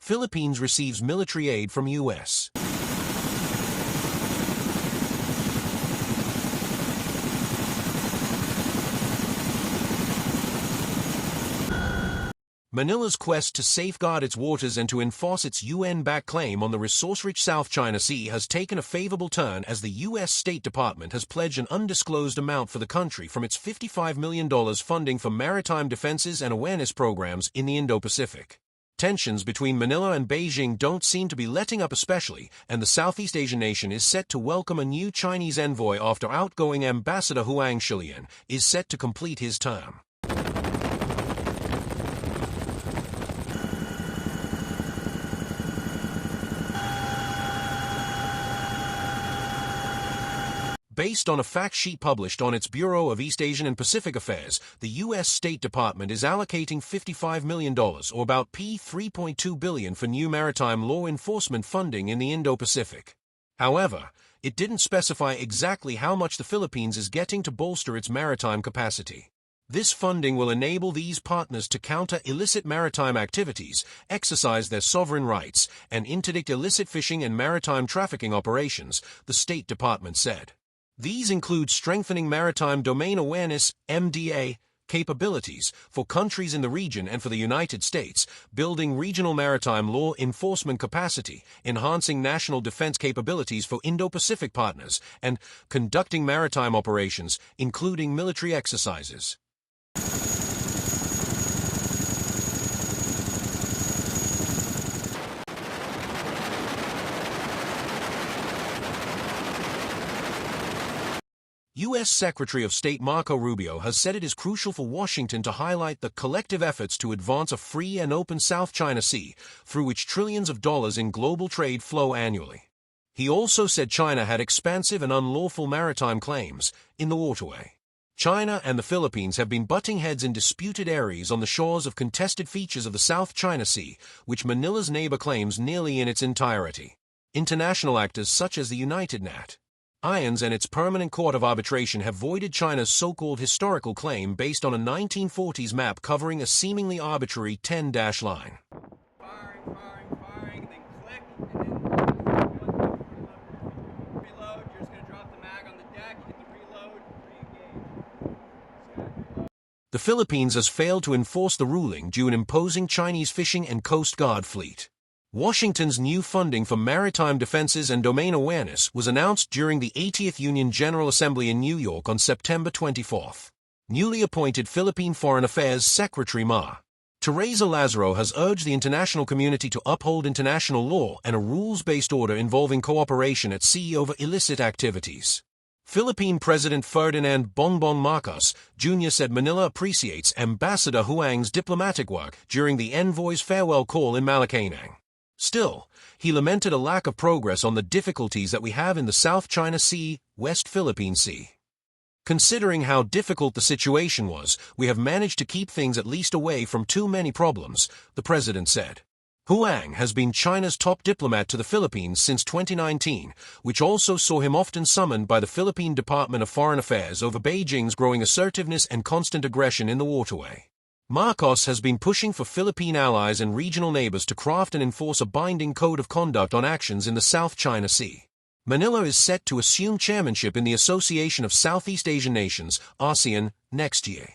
Philippines receives military aid from U.S. Manila's quest to safeguard its waters and to enforce its UN-backed claim on the resource-rich South China Sea has taken a favorable turn as the U.S. State Department has pledged an undisclosed amount for the country from its $55 million funding for maritime defenses and awareness programs in the Indo-Pacific. Tensions between Manila and Beijing don't seem to be letting up especially, and the Southeast Asian nation is set to welcome a new Chinese envoy after outgoing Ambassador Huang Shilian is set to complete his term. Based on a fact sheet published on its Bureau of East Asian and Pacific Affairs, the U.S. State Department is allocating $55 million, or about $3.2 billion, for new maritime law enforcement funding in the Indo-Pacific. However, it didn't specify exactly how much the Philippines is getting to bolster its maritime capacity. This funding will enable these partners to counter illicit maritime activities, exercise their sovereign rights, and interdict illicit fishing and maritime trafficking operations, the State Department said. These include strengthening maritime domain awareness (MDA) capabilities for countries in the region and for the United States, building regional maritime law enforcement capacity, enhancing national defense capabilities for Indo-Pacific partners, and conducting maritime operations, including military exercises. U.S. Secretary of State Marco Rubio has said it is crucial for Washington to highlight the collective efforts to advance a free and open South China Sea, through which trillions of dollars in global trade flow annually. He also said China had expansive and unlawful maritime claims in the waterway. China and the Philippines have been butting heads in disputed areas on the shores of contested features of the South China Sea, which Manila's neighbor claims nearly in its entirety. International actors such as the United Nations and its Permanent Court of Arbitration have voided China's so-called historical claim based on a 1940s map covering a seemingly arbitrary 10-dash line. Firing, then click, and then reload. You're just going to drop the mag on the deck, hit the reload, re-engage. The Philippines has failed to enforce the ruling due to an imposing Chinese fishing and Coast Guard fleet. Washington's new funding for maritime defenses and domain awareness was announced during the 80th Union General Assembly in New York on September 24. Newly appointed Philippine Foreign Affairs Secretary Ma. Teresa Lazaro has urged the international community to uphold international law and a rules-based order involving cooperation at sea over illicit activities. Philippine President Ferdinand Bongbong Marcos, Jr. said Manila appreciates Ambassador Huang's diplomatic work during the envoy's farewell call in Malacanang. Still, he lamented a lack of progress on the difficulties that we have in the South China Sea, West Philippine Sea. Considering how difficult the situation was, we have managed to keep things at least away from too many problems, the president said. Huang has been China's top diplomat to the Philippines since 2019, which also saw him often summoned by the Philippine Department of Foreign Affairs over Beijing's growing assertiveness and constant aggression in the waterway. Marcos has been pushing for Philippine allies and regional neighbors to craft and enforce a binding code of conduct on actions in the South China Sea. Manila is set to assume chairmanship in the Association of Southeast Asian Nations, ASEAN, next year.